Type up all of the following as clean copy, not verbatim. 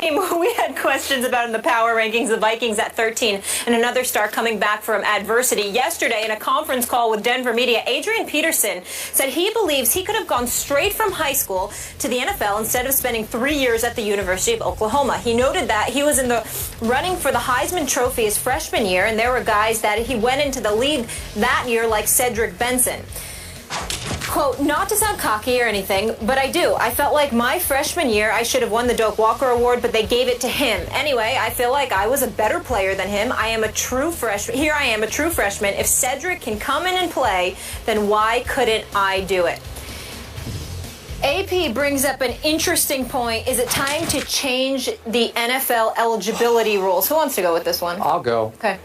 We had questions about in the power rankings, the Vikings at 13, and another star coming back from adversity. Yesterday, in a conference call with Denver media, Adrian Peterson said he believes he could have gone straight from high school to the NFL instead of spending 3 years at the University of Oklahoma. He noted that he was in the running for the Heisman Trophy his freshman year, and there were guys that he went into the league that year like Cedric Benson. Quote, not to sound cocky or anything, but I do. I felt like my freshman year I should have won the Doak Walker Award, but they gave it to him. Anyway, I feel like I was a better player than him. I am a true freshman. Here I am, a true freshman. If Cedric can come in and play, then why couldn't I do it? AP brings up an interesting point. Is it time to change the NFL eligibility rules? Who wants to go with this one? I'll go. Okay.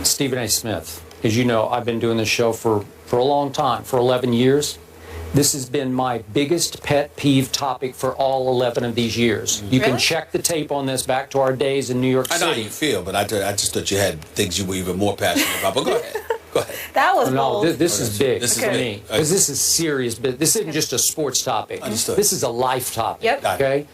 Stephen A. Smith. As you know, I've been doing this show for a long time, for 11 years. This has been my biggest pet peeve topic for all 11 of these years. You can check the tape on this back to our days in New York City. I know how you feel, but I just thought you had things you were even more passionate about. But go ahead. Go ahead. That was bold. No, this is big this for me. Because this is serious. But this isn't just a sports topic. Understood. This is a life topic. Yep. Okay?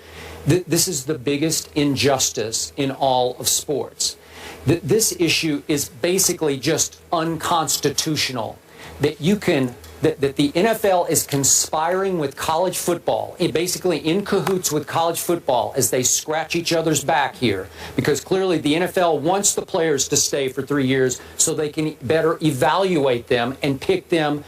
This is the biggest injustice in all of sports. This issue is basically just unconstitutional. That the NFL is conspiring with college football, basically in cahoots with college football as they scratch each other's back here. Because clearly the NFL wants the players to stay for 3 years so they can better evaluate them and pick them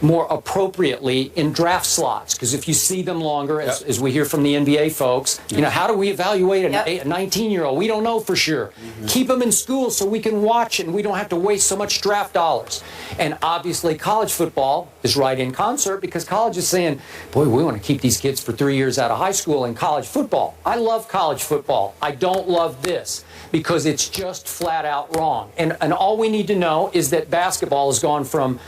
more appropriately in draft slots. Because if you see them longer, as we hear from the NBA folks, you know, how do we evaluate a 19-year-old? We don't know for sure. Keep them in school so we can watch and we don't have to waste so much draft dollars. And obviously college football is right in concert because college is saying, boy, we want to keep these kids for 3 years out of high school in college football. I love college football. I don't love this because it's just flat out wrong. And all we need to know is that basketball has gone from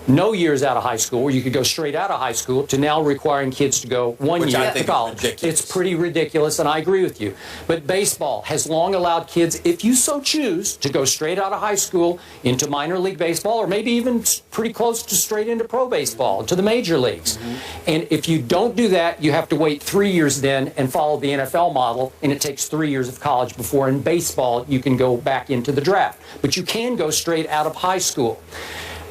no years out of high school, where you could go straight out of high school, to now requiring kids to go 1 year to college. It's pretty ridiculous, and I agree with you. But baseball has long allowed kids, if you so choose, to go straight out of high school into minor league baseball, or maybe even pretty close to straight into pro baseball, to the major leagues. And if you don't do that, you have to wait 3 years then and follow the NFL model, and it takes 3 years of college before in baseball you can go back into the draft. But you can go straight out of high school.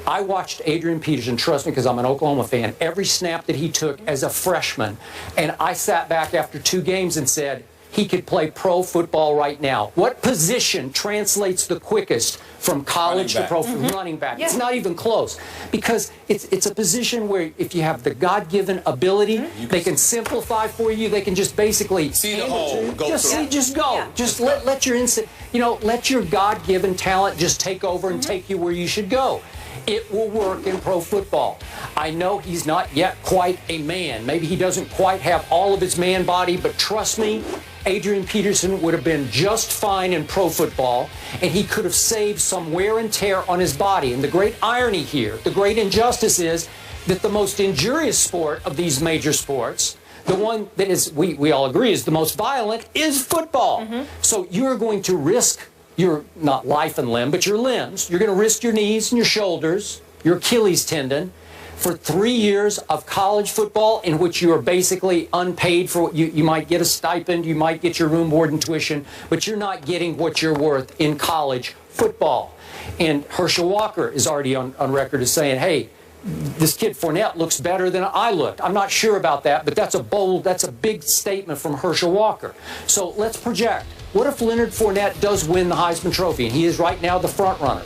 I watched Adrian Peterson, trust me, because I'm an Oklahoma fan, every snap that he took as a freshman. And I sat back after 2 games and said, he could play pro football right now. What position translates the quickest from college to pro? Running back. It's not even close. Because it's a position where if you have the God-given ability, they can simplify for you. They can just basically see the hole. Just go. Just let your instinct, let your God-given talent just take over and take you where you should go. It will work in pro football. I know he's not yet quite a man. Maybe he doesn't quite have all of his man body, but trust me, Adrian Peterson would have been just fine in pro football, and he could have saved some wear and tear on his body. And the great irony here, the great injustice is that the most injurious sport of these major sports, the one that is, we all agree, is the most violent, is football. So you're going to risk your, not life and limb, but your limbs. You're going to risk your knees and your shoulders, your Achilles tendon, for 3 years of college football in which you are basically unpaid for what you might get a stipend, you might get your room, board, and tuition, but you're not getting what you're worth in college football. And Herschel Walker is already on record as saying, hey, this kid Fournette looks better than I looked. I'm not sure about that, but that's a big statement from Herschel Walker. So let's project. What if Leonard Fournette does win the Heisman Trophy, and he is right now the front runner?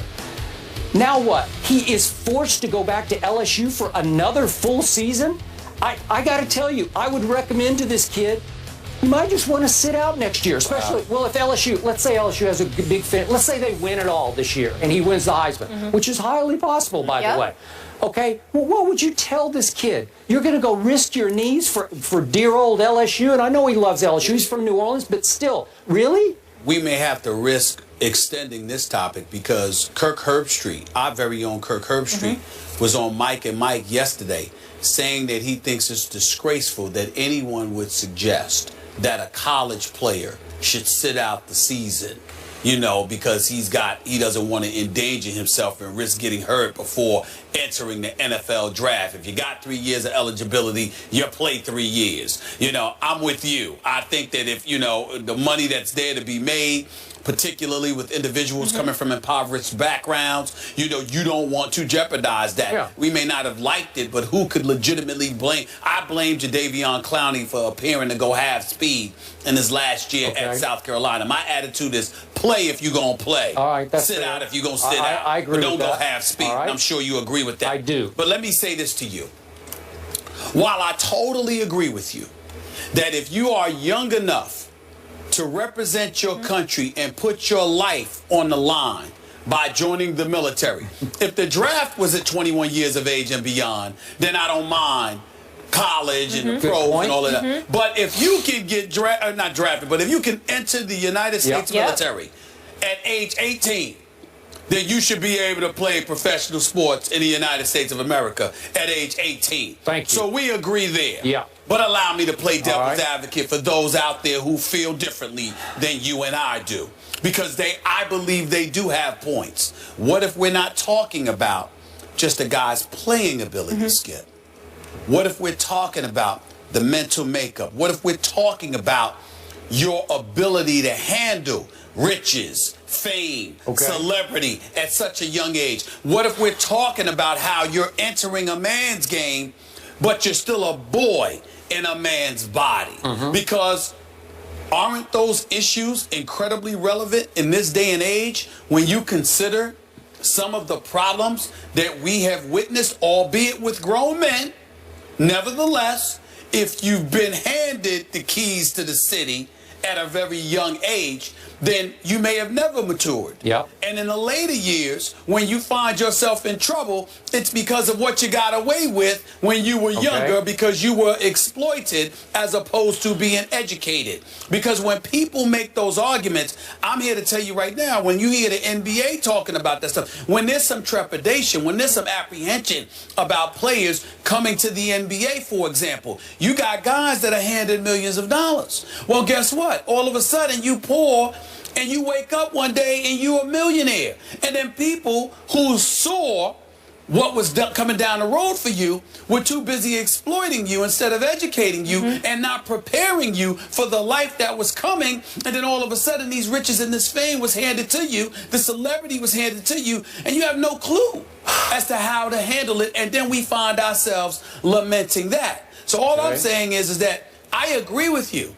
Now what? He is forced to go back to LSU for another full season? I got to tell you, I would recommend to this kid, you might just want to sit out next year, especially, well, if LSU, let's say LSU has a big fan, let's say they win it all this year, and he wins the Heisman, which is highly possible, by the way. Okay, well, what would you tell this kid? You're going to go risk your knees for dear old LSU? And I know he loves LSU. He's from New Orleans, but still, really? We may have to risk extending this topic because Kirk Herbstreit, our very own Kirk Herbstreit, was on Mike and Mike yesterday saying that he thinks it's disgraceful that anyone would suggest that a college player should sit out the season you know, because he doesn't want to endanger himself and risk getting hurt before entering the NFL draft. If you got 3 years of eligibility, you play 3 years. You know, I'm with you. I think that if, you know, the money that's there to be made, particularly with individuals coming from impoverished backgrounds, you know, you don't want to jeopardize that. Yeah. We may not have liked it, but who could legitimately blame? I blame Jadeveon Clowney for appearing to go half speed in his last year at South Carolina. My attitude is play if you're going to play. All right, that's sit fair. out if you're going to sit out. I agree but don't with go that. half speed. All right. I'm sure you agree with that. I do. But let me say this to you. While I totally agree with you that if you are young enough to represent your country and put your life on the line by joining the military. If the draft was at 21 years of age and beyond, then I don't mind college and the pros and all of that. But if you can get not drafted, but if you can enter the United States military at age 18, then you should be able to play professional sports in the United States of America at age 18. Thank you. So we agree there. Yeah. But allow me to play devil's advocate for those out there who feel differently than you and I do. Because I believe they do have points. What if we're not talking about just a guy's playing ability, Skip? What if we're talking about the mental makeup? What if we're talking about your ability to handle riches, fame, celebrity at such a young age? What if we're talking about how you're entering a man's game, but you're still a boy in a man's body? Because aren't those issues incredibly relevant in this day and age when you consider some of the problems that we have witnessed, albeit with grown men? Nevertheless, if you've been handed the keys to the city at a very young age, then you may have never matured. Yep. And in the later years, when you find yourself in trouble, it's because of what you got away with when you were younger, because you were exploited as opposed to being educated. Because when people make those arguments, I'm here to tell you right now, when you hear the NBA talking about that stuff, when there's some trepidation, when there's some apprehension about players coming to the NBA, for example, you got guys that are handed millions of dollars. Well, guess what? All of a sudden, you poor, and you wake up one day and you're a millionaire. And then people who saw what was coming down the road for you were too busy exploiting you instead of educating you and not preparing you for the life that was coming. And then all of a sudden these riches and this fame was handed to you, the celebrity was handed to you, and you have no clue as to how to handle it. And then we find ourselves lamenting that. So all I'm saying is that I agree with you.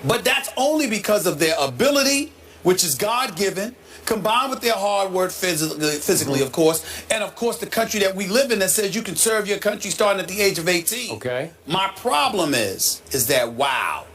But that's only because of their ability, which is God-given, combined with their hard work physically, of course, and, of course, the country that we live in that says you can serve your country starting at the age of 18. Okay. My problem is that, wow,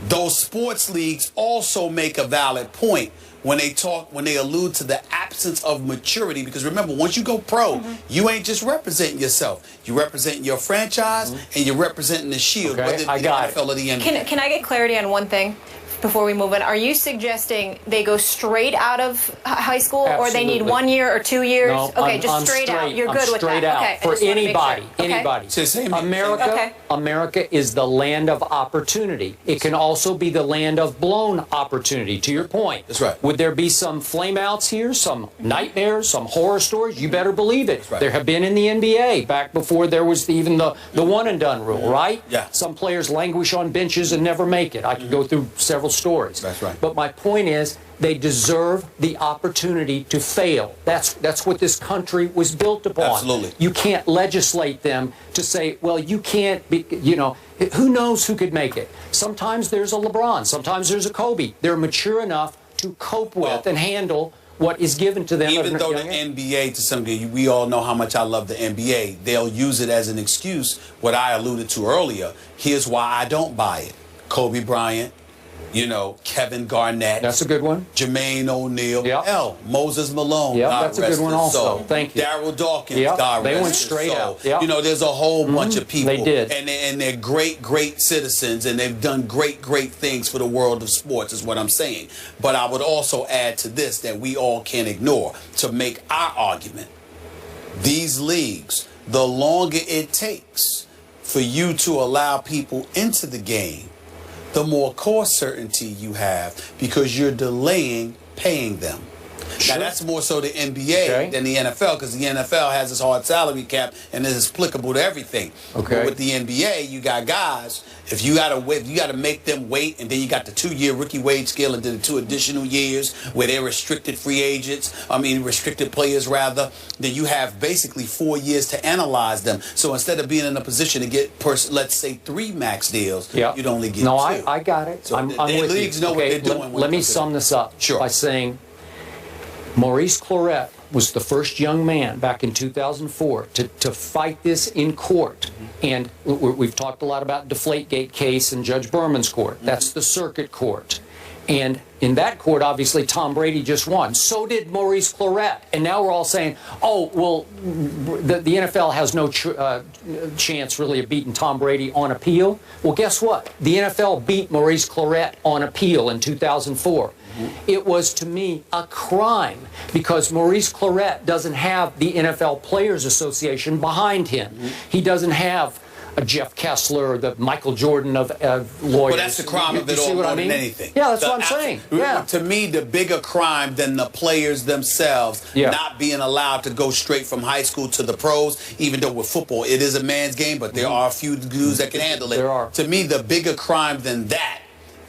those sports leagues also make a valid point when they allude to the absence of maturity. Because remember, once you go pro, you ain't just representing yourself. You're representing your franchise and you're representing the shield, whether it be the NFL or the NBA. Can I get clarity on one thing before we move on? Are you suggesting they go straight out of high school, or they need 1 year or 2 years? No, okay, just straight out. You're good with that. Out. Okay, For anybody, anybody. America, America is the land of opportunity. It can also be the land of blown opportunity, to your point. That's right. Would there be some flameouts here, some nightmares, some horror stories? You better believe it. Right. There have been in the NBA back before there was even the one and done rule, right? Yeah. Some players languish on benches and never make it. I could go through several stories. That's right. But my point is, they deserve the opportunity to fail. That's what this country was built upon. Absolutely. You can't legislate them to say, well, you can't be, you know, who knows who could make it? Sometimes there's a LeBron, sometimes there's a Kobe. They're mature enough to cope with and handle what is given to them. Even though the NBA, to some degree, we all know how much I love the NBA, they'll use it as an excuse, what I alluded to earlier. Here's why I don't buy it. Kobe Bryant, you know, Kevin Garnett. That's a good one. Jermaine O'Neal. Yep. Moses Malone. Yep, God that's a good one also. Soul. Thank you. Darryl Dawkins. Yep. God They rest went his straight soul. out. Yep. You know, there's a whole bunch of people. They did. And they're great, great citizens, and they've done great, great things for the world of sports, is what I'm saying. But I would also add to this that we all can't ignore to make our argument. These leagues, the longer it takes for you to allow people into the game, the more cost certainty you have because you're delaying paying them. Sure. Now, that's more so the NBA than the NFL because the NFL has this hard salary cap and it is applicable to everything. Okay. But with the NBA, you got guys, if you got to wait, you got to make them wait, and then you got the 2-year rookie wage scale and then the 2 additional years where they're restricted restricted players rather, then you have basically 4 years to analyze them. So instead of being in a position to get, let's say, 3 max deals, you'd only get 2. No, I got it. So I'm the with leagues you. know what they're doing. Let me sum this up by saying Maurice Clarett was the first young man back in 2004 to fight this in court. And we've talked a lot about Deflategate case in Judge Berman's court. That's the circuit court. And in that court, obviously, Tom Brady just won. So did Maurice Clarett. And now we're all saying, oh, well, the NFL has no chance really of beating Tom Brady on appeal. Well, guess what? The NFL beat Maurice Clarett on appeal in 2004. It was, to me, a crime because Maurice Clarett doesn't have the NFL Players Association behind him. He doesn't have a Jeff Kessler, the Michael Jordan of lawyers. Well, that's the crime of it all more than anything. Yeah, that's what I'm saying. Yeah. To me, the bigger crime than the players themselves not being allowed to go straight from high school to the pros, even though with football, it is a man's game, but there are a few dudes that can handle it. There are. To me, the bigger crime than that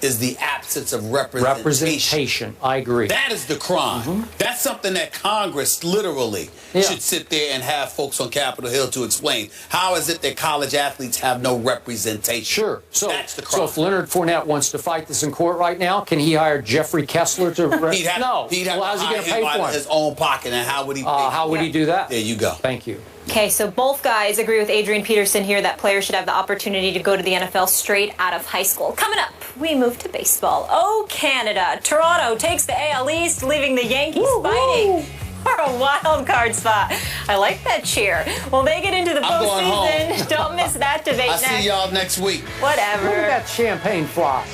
is the absence of representation. I agree. That is the crime. That's something that Congress literally should sit there and have folks on Capitol Hill to explain. How is it that college athletes have no representation? Sure. So that's the crime. So if Leonard Fournette wants to fight this in court right now, can he hire Jeffrey Kessler to? He'd have no. He'd have how's he going to pay for his own pocket, and how would he? How would he do that? There you go. Thank you. Okay, so both guys agree with Adrian Peterson here that players should have the opportunity to go to the NFL straight out of high school. Coming up, we move to baseball. Oh, Canada. Toronto takes the AL East, leaving the Yankees fighting for a wild card spot. I like that cheer. Well, they get into the postseason. Don't miss that debate next. I'll see y'all next week. Whatever. Look at that champagne floss.